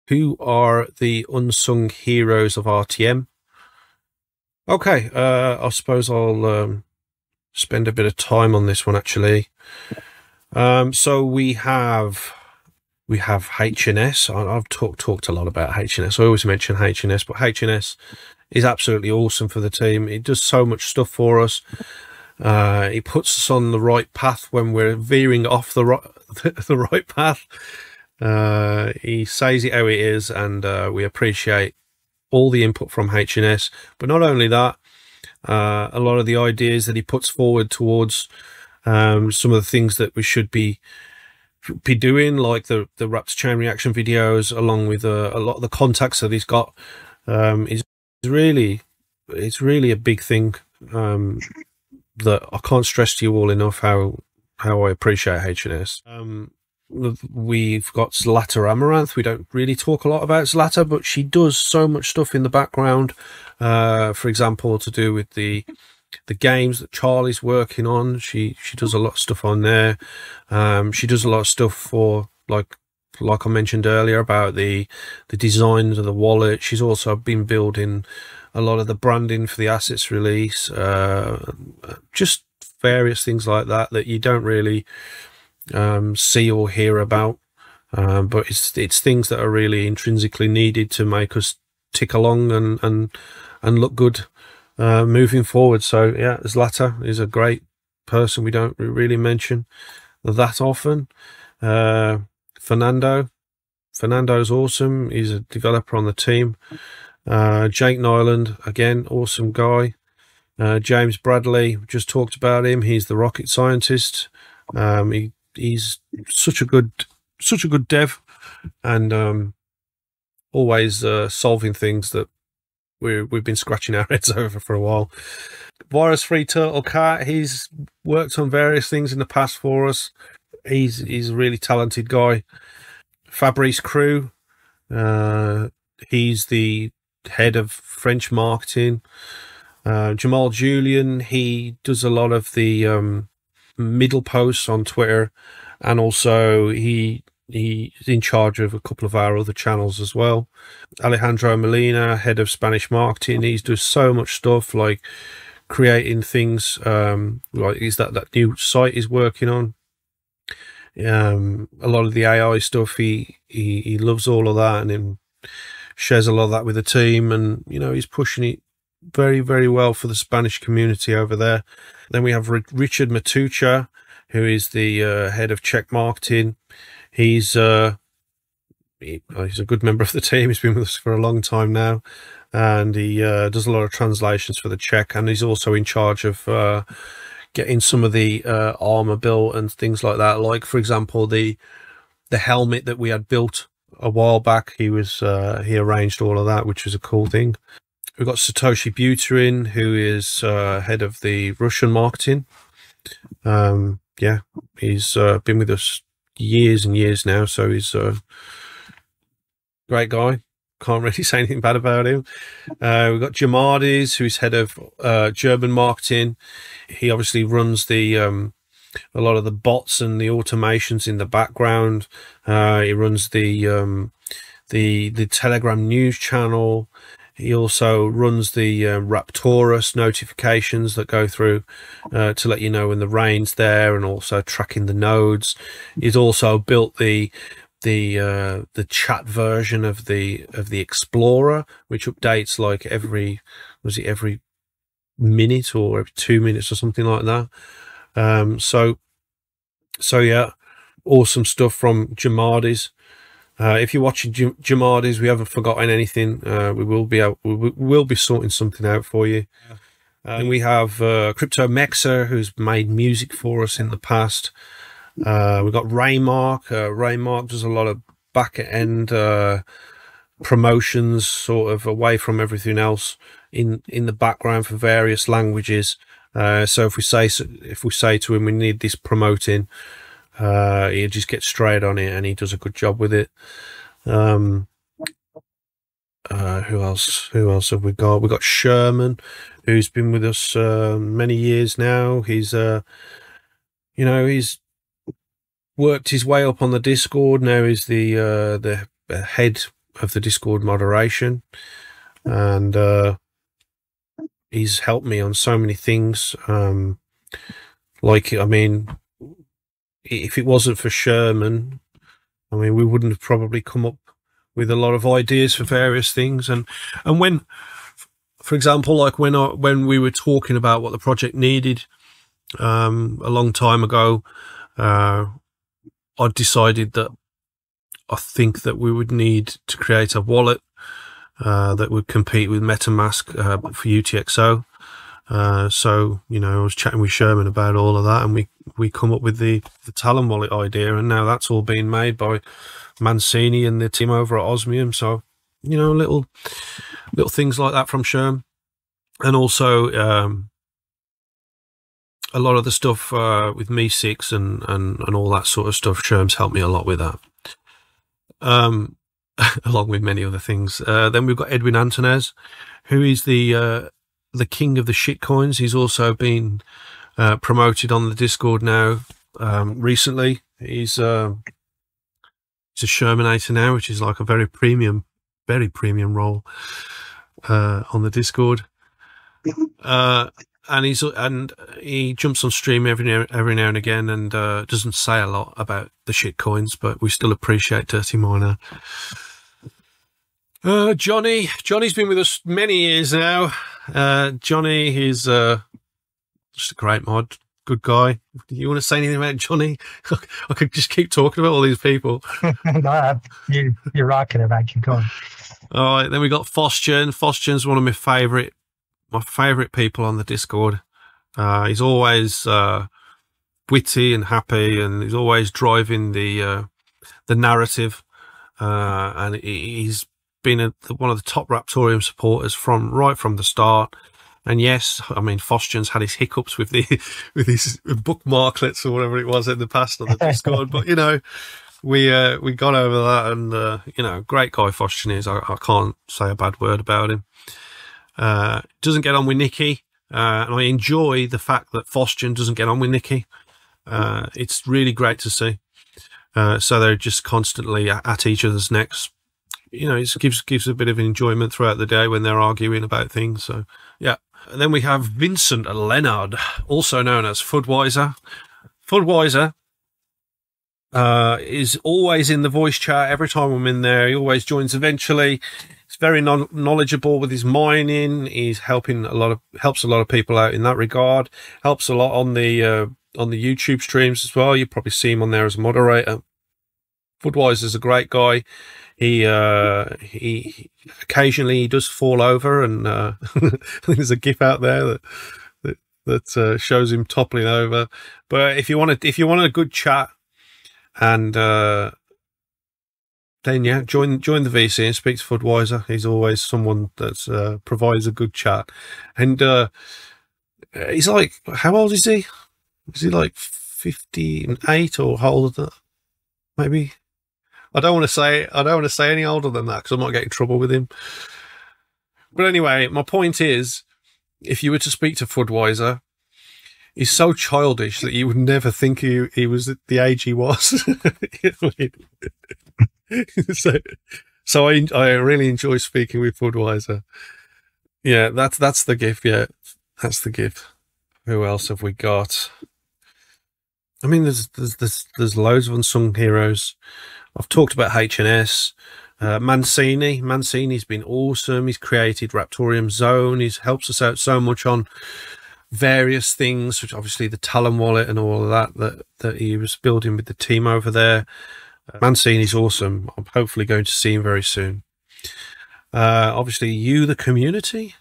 Who are the unsung heroes of RTM? Okay, I suppose I'll spend a bit of time on this one actually. So we have HNS. I've talked a lot about HNS. I always mention HNS, but HNS is absolutely awesome for the team. It does so much stuff for us. It puts us on the right path when we're veering off the right path. He says it how it is, and we appreciate all the input from HNS. But not only that, a lot of the ideas that he puts forward towards some of the things that we should be doing, like the Raptor chain reaction videos, along with a lot of the contacts that he's got, is really, it's really a big thing. That I can't stress to you all enough how I appreciate HNS. We've got Zlata Amaranth. We don't really talk a lot about Zlata, but she does so much stuff in the background. For example, to do with the games that Charlie's working on. She does a lot of stuff on there. She does a lot of stuff for like I mentioned earlier about the designs of the wallet. She's also been building a lot of the branding for the assets release. Just various things like that you don't really see or hear about, but it's things that are really intrinsically needed to make us tick along and look good moving forward. So yeah, Zlata is a great person we don't really mention that often. Fernando's awesome. He's a developer on the team. Jake Nyland, again, awesome guy. James Bradley, just talked about him. He's the rocket scientist. He's such a good dev, and always solving things that we've been scratching our heads over for a while. Virus Free Turtle Cat, he's worked on various things in the past for us. He's a really talented guy. Fabrice Crew, he's the head of French marketing. Jamal Julian, he does a lot of the middle posts on Twitter, and also he's in charge of a couple of our other channels as well. Alejandro Molina, head of Spanish marketing, he does so much stuff like creating things, like is that new site he's working on. A lot of the AI stuff, he loves all of that, and then shares a lot of that with the team, and you know, he's pushing it very, very well for the Spanish community over there. Then we have Richard Matucha, who is the head of Czech marketing. He's a good member of the team. He's been with us for a long time now, and he does a lot of translations for the Czech, and he's also in charge of getting some of the armor built and things like that. Like, for example, the helmet that we had built a while back, he arranged all of that, which was a cool thing. We've got Satoshi Buterin, who is head of the Russian marketing. Yeah, he's been with us years and years now, so he's a great guy. Can't really say anything bad about him. We've got Jamardis, who's head of German marketing. He obviously runs the a lot of the bots and the automations in the background. He runs the Telegram news channel. He also runs the Raptorus notifications that go through to let you know when the rain's there, and also tracking the nodes. He's also built the chat version of the Explorer, which updates like every minute or every 2 minutes or something like that. So yeah, awesome stuff from Jamardis. If you're watching Jamardis, we haven't forgotten anything. We will be sorting something out for you. And we have Crypto Mexa, who's made music for us in the past. We've got Raymark. Raymark does a lot of back end promotions, sort of away from everything else in the background for various languages. So if we say to him we need this promoting, he just gets straight on it, and he does a good job with it. Who else have we got? We've got Sherman, who's been with us many years now. He's he's worked his way up on the Discord. Now he's the head the Discord moderation, and he's helped me on so many things. Like, I mean, if it wasn't for Sherman, I mean, we wouldn't have probably come up with a lot of ideas for various things. And when, for example, like when we were talking about what the project needed a long time ago, I decided that I think that we would need to create a wallet that would compete with MetaMask for UTXO. So, you know, I was chatting with Sherman about all of that, and we come up with the Talon wallet idea, and now that's all being made by Mancini and the team over at Osmium. So, you know, little things like that from Sherm. And also a lot of the stuff with Me6 and all that sort of stuff, Sherm's helped me a lot with that. Along with many other things. Then we've got Edwin Antonez, who is the king of the shitcoins. He's also been promoted on the Discord now recently. He's a Shermanator now, which is like a very premium role on the Discord. And he jumps on stream every now and again, and doesn't say a lot about the shitcoins, but we still appreciate Dirty Miner. Johnny's been with us many years now. Johnny is just a great mod, good guy. Do you want to say anything about Johnny? I could just keep talking about all these people. No, you're rocking it, man. Keep going. All right, then we got Fosgen. Fosgen's one of my favourite people on the Discord. He's always witty and happy, and he's always driving the narrative. And he's been one of the top Raptorium supporters right from the start. And yes, I mean, Fosgen's had his hiccups with his bookmarklets or whatever it was in the past on the Discord, but you know, we got over that, and you know, great guy Fosgen is. I can't say a bad word about him. Doesn't get on with Nikki, and I enjoy the fact that Fosgen doesn't get on with Nikki. It's really great to see. So they're just constantly at each other's necks. You know, it gives a bit of enjoyment throughout the day when they're arguing about things. So yeah. And then we have Vincent Leonard, also known as Fudweiser. Fudweiser is always in the voice chat every time I'm in there. He always joins eventually. He's very knowledgeable with his mining. He's helps a lot of people out in that regard. Helps a lot on the YouTube streams as well. You probably see him on there as a moderator. Fudweiser's a great guy. He occasionally he does fall over, and there's a GIF out there that shows him toppling over. But if you want a good chat, and then yeah, join the VC and speak to Fudweiser. He's always someone that provides a good chat. And he's like, how old is he? Is he like 58 or how old is that? Maybe. I don't want to say any older than that because I might get in trouble with him. But anyway, my point is, if you were to speak to Fudweiser, he's so childish that you would never think he was at the age he was. so I really enjoy speaking with Fudweiser. Yeah, that's the gift. Yeah, that's the gift. Who else have we got? I mean, there's loads of unsung heroes. I've talked about HNS. Mancini. Mancini's been awesome. He's created Raptorium Zone. He's helps us out so much on various things, which obviously the Talon wallet and all of that he was building with the team over there. Mancini's awesome. I'm hopefully going to see him very soon. Obviously, you, the community.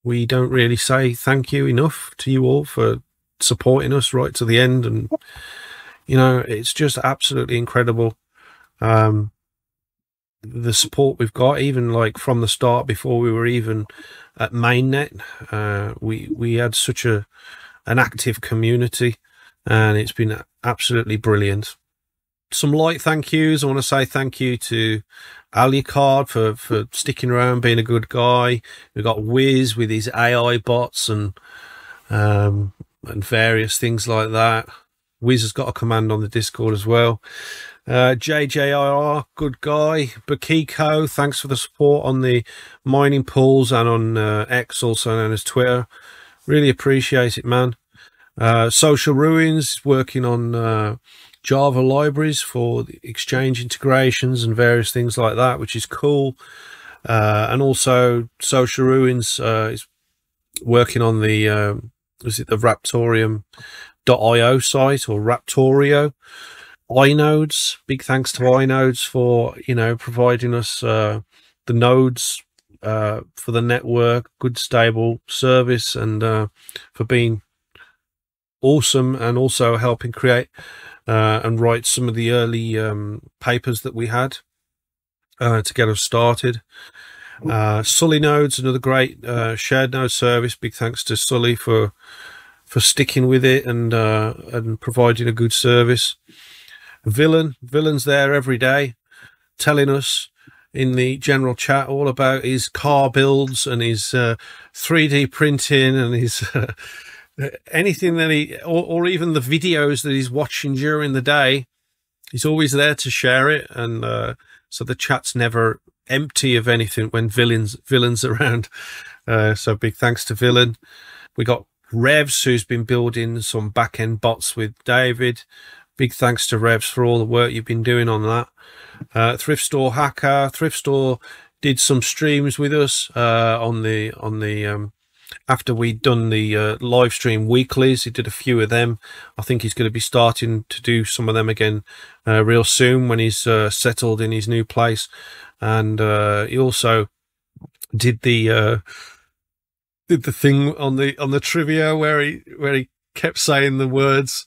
We don't really say thank you enough to you all for supporting us right to the end, and you know, it's just absolutely incredible. The support we've got, even like from the start, before we were even at mainnet, we had such an active community, and it's been absolutely brilliant. Some light thank yous. I want to say thank you to Alucard for sticking around, being a good guy. We've got Wiz with his AI bots and various things like that. Wiz has got a command on the Discord as well. JJIR, good guy. Bakiko, thanks for the support on the mining pools and on X, also known as Twitter. Really appreciate it, man. Social Ruins, working on Java libraries for Exchange integrations and various things like that, which is cool. And also Social Ruins is working on the is it the Raptorium.io site, or Raptorio. iNodes, big thanks to iNodes for, you know, providing us the nodes for the network, good stable service, and for being awesome, and also helping create and write some of the early papers that we had to get us started. Sully Nodes, another great shared node service. Big thanks to Sully for sticking with it and providing a good service. Villain's there every day, telling us in the general chat all about his car builds and his 3D printing and his anything that he, or even the videos that he's watching during the day. He's always there to share it, and so the chat's never empty of anything when Villain's around. So big thanks to Villain. We got Revs, who's been building some back-end bots with David. Big thanks to Revs for all the work you've been doing on that. Thrift Store Hacker. Thrift Store did some streams with us on the after we'd done the live stream weeklies. He did a few of them. I think he's going to be starting to do some of them again real soon when he's settled in his new place. And he also did the thing on the trivia where he kept saying the words,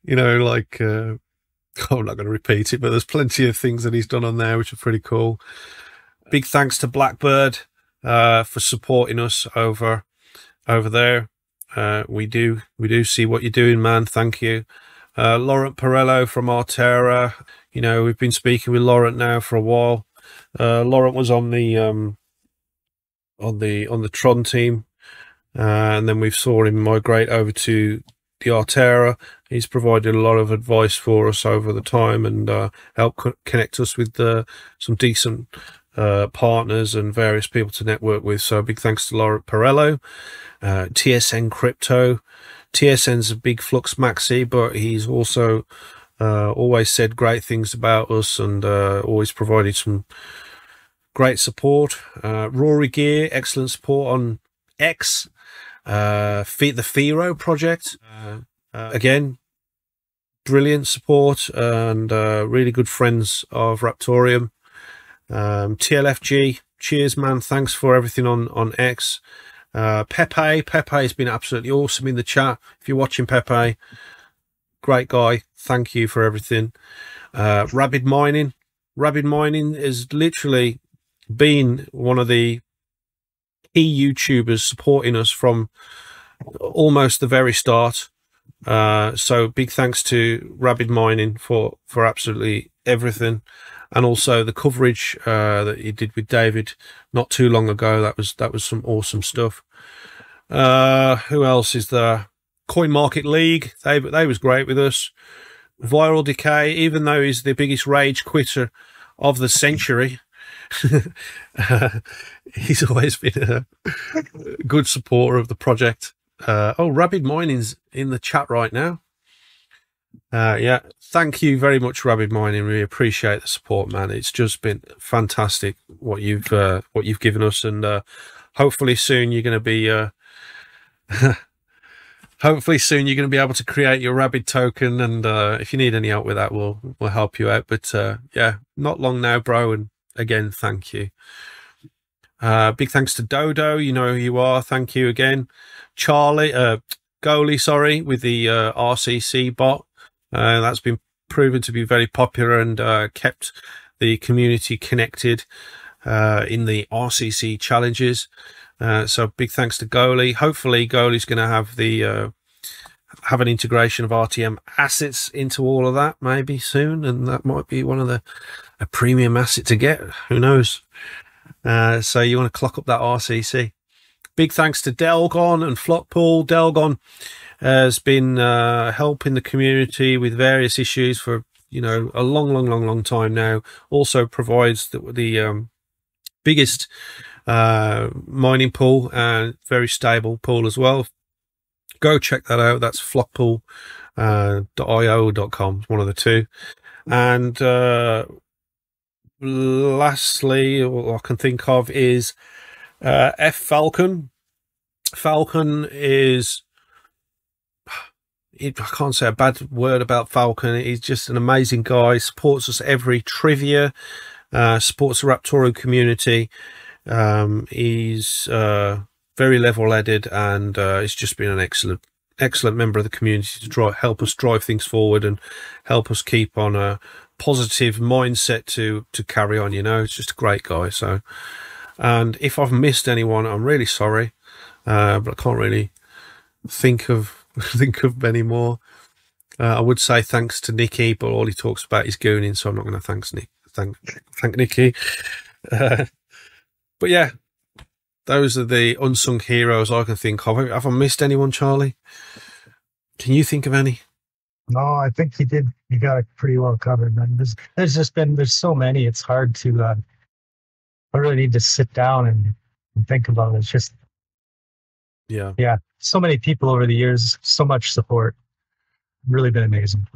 you know, like I'm not going to repeat it, but there's plenty of things that he's done on there which are pretty cool. Big thanks to Blackbird for supporting us over there. We do see what you're doing, man. Thank you. Laurent Perello from Artera. You know, we've been speaking with Laurent now for a while. Laurent was on the Tron team, and then we saw him migrate over to the Artera. He's provided a lot of advice for us over the time, and helped connect us with some decent partners and various people to network with. So big thanks to Laurent Perello. TSN Crypto. TSN's a big Flux maxi, but he's also always said great things about us, and always provided some great support. Rory Gear, excellent support on X. The Firo project, again, brilliant support, and really good friends of Raptorium. TLFG, cheers, man. Thanks for everything on X. Pepe has been absolutely awesome in the chat. If you're watching, Pepe, great guy. Thank you for everything. Rabid Mining has literally been one of the key YouTubers supporting us from almost the very start. So big thanks to Rabid Mining for absolutely everything, and also the coverage that he did with David not too long ago. That was some awesome stuff. Who else is there? Coin Market League, they was great with us. Viral Decay, even though he's the biggest rage quitter of the century, he's always been a good supporter of the project. Oh, Rabid Mining's in the chat right now. Yeah, thank you very much, Rabid Mining. Really appreciate the support, man. It's just been fantastic what you've given us, and hopefully soon you're going to be hopefully soon you're going to be able to create your Rabid token, and if you need any help with that, we'll help you out. But yeah, not long now, bro, and again, thank you. Big thanks to Dodo, you know who you are. Thank you again. Charlie, Goalie, sorry, with the RCC bot. That's been proven to be very popular, and kept the community connected in the RCC challenges. So big thanks to Goalie. Hopefully Goalie's going to have the have an integration of RTM assets into all of that maybe soon, and that might be one of a premium asset to get. Who knows? So you want to clock up that RCC. Big thanks to Delgon and Flockpool. Delgon has been helping the community with various issues for a long time now. Also provides the biggest mining pool, and very stable pool as well. Go check that out. That's flockpool.io.com, one of the two. And lastly, what I can think of is F Falcon. Falcon is, I can't say a bad word about Falcon. He's just an amazing guy. Supports us every trivia, supports the Raptorial community. He's very level-headed, and he's just been an excellent member of the community to help us drive things forward and help us keep on a positive mindset to carry on. It's just a great guy. So, and if I've missed anyone, I'm really sorry, but I can't really think of many more. I would say thanks to Nicky, but all he talks about is gooning, so I'm not going to thank Nicky. But yeah, those are the unsung heroes I can think of. Have I missed anyone, Charlie? Can you think of any? No, I think you did. You got it pretty well covered, man. There's so many. It's hard to. I really need to sit down and think about it. It's just, yeah. So many people over the years, so much support. Really been amazing.